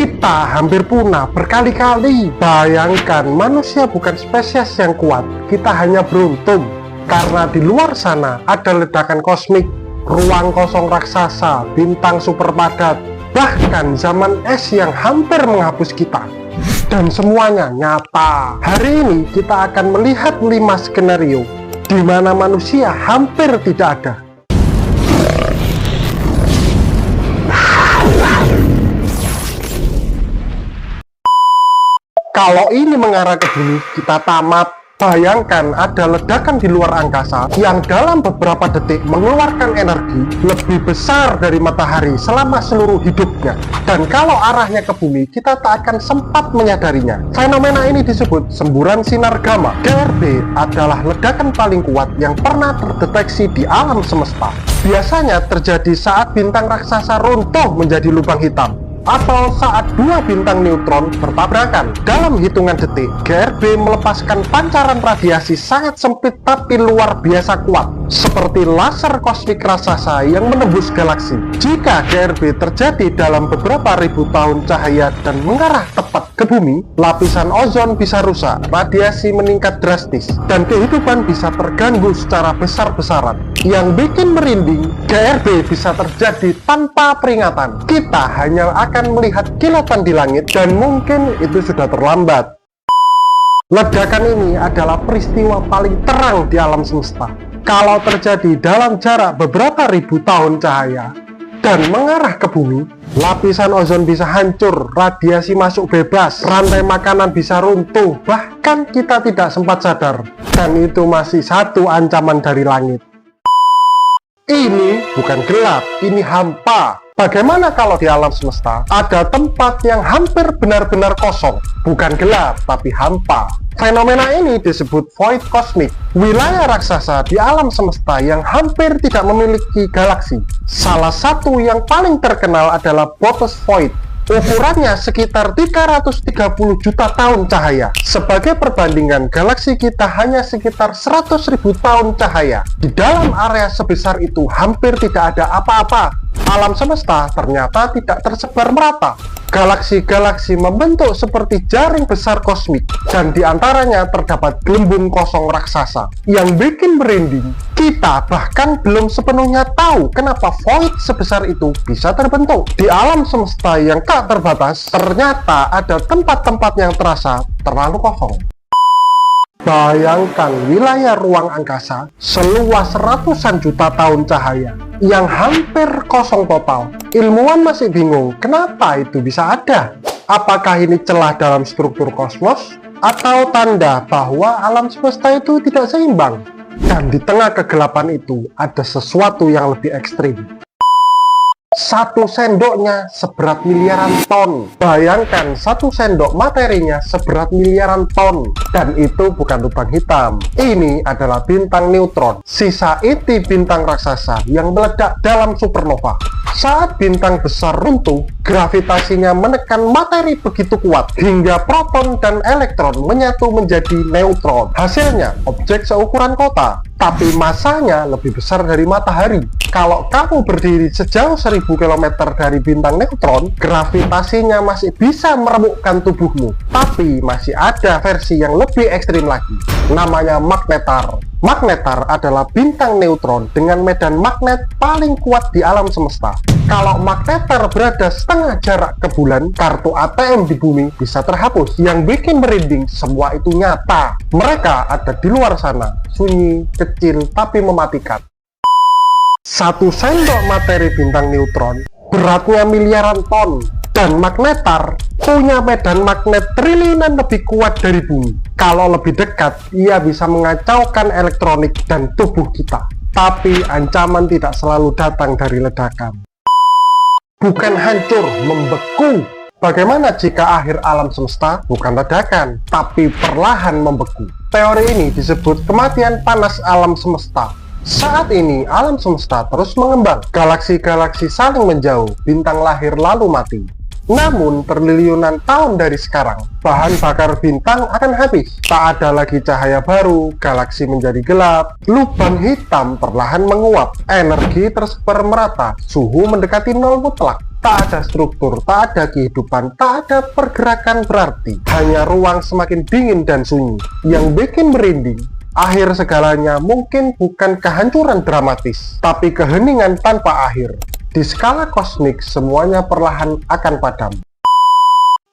Kita hampir punah berkali-kali. Bayangkan, manusia bukan spesies yang kuat. Kita hanya beruntung. Karena di luar sana ada ledakan kosmik, ruang kosong raksasa, bintang super padat, bahkan zaman es yang hampir menghapus kita. Dan semuanya nyata. Hari ini kita akan melihat 5 skenario di mana manusia hampir tidak ada. Kalau ini mengarah ke bumi, kita tamat. Bayangkan ada ledakan di luar angkasa yang dalam beberapa detik mengeluarkan energi lebih besar dari matahari selama seluruh hidupnya. Dan kalau arahnya ke bumi, kita tak akan sempat menyadarinya. Fenomena ini disebut semburan sinar gamma. GRB adalah ledakan paling kuat yang pernah terdeteksi di alam semesta. Biasanya terjadi saat bintang raksasa runtuh menjadi lubang hitam, atau saat dua bintang neutron bertabrakan. Dalam hitungan detik, GRB melepaskan pancaran radiasi sangat sempit tapi luar biasa kuat, seperti laser kosmik raksasa yang menembus galaksi. Jika GRB terjadi dalam beberapa ribu tahun cahaya dan mengarah tepat ke bumi, lapisan ozon bisa rusak, radiasi meningkat drastis, dan kehidupan bisa terganggu secara besar-besaran. Yang bikin merinding, GRB bisa terjadi tanpa peringatan. Kita hanya akan melihat kilatan di langit dan mungkin itu sudah terlambat. Ledakan ini adalah peristiwa paling terang di alam semesta. Kalau terjadi dalam jarak beberapa ribu tahun cahaya dan mengarah ke bumi, lapisan ozon bisa hancur, radiasi masuk bebas, rantai makanan bisa runtuh, bahkan kita tidak sempat sadar. Dan itu masih satu ancaman dari langit. Ini bukan gelap, ini hampa. Bagaimana kalau di alam semesta ada tempat yang hampir benar-benar kosong? Bukan gelap, tapi hampa. Fenomena ini disebut void kosmik, wilayah raksasa di alam semesta yang hampir tidak memiliki galaksi. Salah satu yang paling terkenal adalah Botos Void. Ukurannya sekitar 330 juta tahun cahaya. Sebagai perbandingan, galaksi kita hanya sekitar 100.000 tahun cahaya. Di dalam area sebesar itu hampir tidak ada apa-apa. Alam semesta ternyata tidak tersebar merata. Galaksi-galaksi membentuk seperti jaring besar kosmik, dan di antaranya terdapat gelembung kosong raksasa. Yang bikin merinding, kita bahkan belum sepenuhnya tahu kenapa void sebesar itu bisa terbentuk. Di alam semesta yang tak terbatas, ternyata ada tempat-tempat yang terasa terlalu kosong. Bayangkan wilayah ruang angkasa seluas ratusan juta tahun cahaya yang hampir kosong total. Ilmuwan masih bingung kenapa itu bisa ada. Apakah ini celah dalam struktur kosmos atau tanda bahwa alam semesta itu tidak seimbang? Dan di tengah kegelapan itu ada sesuatu yang lebih ekstrim. Satu sendoknya seberat miliaran ton. Bayangkan, satu sendok materinya seberat miliaran ton. Dan itu bukan lubang hitam. Ini adalah bintang neutron, sisa inti bintang raksasa yang meledak dalam supernova. Saat bintang besar runtuh, gravitasinya menekan materi begitu kuat hingga proton dan elektron menyatu menjadi neutron. Hasilnya, objek seukuran kota, tapi masanya lebih besar dari matahari. Kalau kamu berdiri sejauh 1000 km dari bintang neutron, gravitasinya masih bisa meremukkan tubuhmu. Tapi masih ada versi yang lebih ekstrim lagi, namanya magnetar. Magnetar adalah bintang neutron dengan medan magnet paling kuat di alam semesta. Kalau magnetar berada setengah jarak ke bulan, kartu ATM di bumi bisa terhapus. Yang bikin merinding, semua itu nyata. Mereka ada di luar sana, sunyi, kecil, tapi mematikan. Satu sendok materi bintang neutron beratnya miliaran ton, dan magnetar punya medan magnet triliunan lebih kuat dari bumi. Kalau lebih dekat, ia bisa mengacaukan elektronik dan tubuh kita. Tapi ancaman tidak selalu datang dari ledakan. Bukan hancur, membeku. Bagaimana jika akhir alam semesta bukan ledakan, tapi perlahan membeku? Teori ini disebut kematian panas alam semesta. Saat ini, alam semesta terus mengembang. Galaksi-galaksi saling menjauh, bintang lahir lalu mati. Namun, triliunan tahun dari sekarang, bahan bakar bintang akan habis. Tak ada lagi cahaya baru, galaksi menjadi gelap, lubang hitam perlahan menguap, energi tersebar merata, suhu mendekati nol mutlak. Tak ada struktur, tak ada kehidupan, tak ada pergerakan berarti. Hanya ruang semakin dingin dan sunyi. Yang bikin merinding, akhir segalanya mungkin bukan kehancuran dramatis, tapi keheningan tanpa akhir. Di skala kosmik, semuanya perlahan akan padam.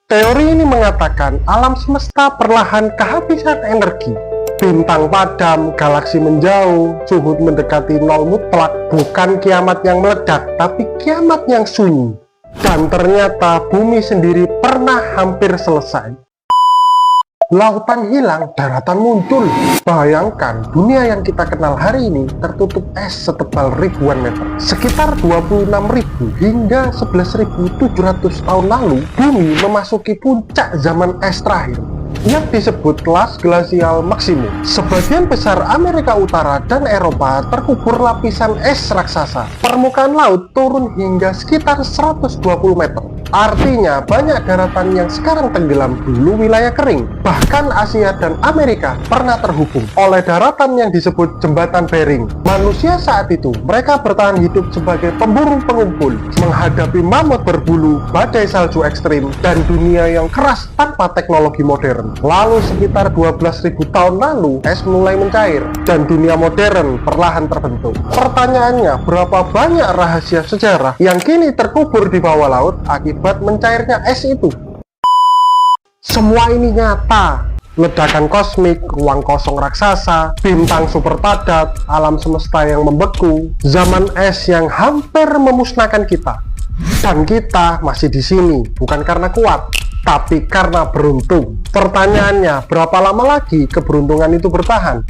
Teori ini mengatakan alam semesta perlahan kehabisan energi. Bintang padam, galaksi menjauh, suhu mendekati nol mutlak. Bukan kiamat yang meledak, tapi kiamat yang sunyi. Dan ternyata bumi sendiri pernah hampir selesai. Lautan hilang, daratan muncul. Bayangkan, dunia yang kita kenal hari ini tertutup es setebal ribuan meter. Sekitar 26.000 hingga 11.700 tahun lalu, bumi memasuki puncak zaman es terakhir yang disebut Las Glacial Maximum. Sebagian besar Amerika Utara dan Eropa terkubur lapisan es raksasa. Permukaan laut turun hingga sekitar 120 meter. Artinya banyak daratan yang sekarang tenggelam dulu wilayah kering. Bahkan Asia dan Amerika pernah terhubung oleh daratan yang disebut Jembatan Bering. Manusia saat itu, mereka bertahan hidup sebagai pemburu pengumpul, menghadapi mamut berbulu, badai salju ekstrim, dan dunia yang keras tanpa teknologi modern. Lalu sekitar 12.000 tahun lalu, es mulai mencair, dan dunia modern perlahan terbentuk. Pertanyaannya, berapa banyak rahasia sejarah yang kini terkubur di bawah laut akibat mencairnya es itu? Semua ini nyata. Ledakan kosmik, ruang kosong raksasa, bintang super padat, alam semesta yang membeku, zaman es yang hampir memusnahkan kita. Dan kita masih di sini, bukan karena kuat, tapi karena beruntung. Pertanyaannya, berapa lama lagi keberuntungan itu bertahan?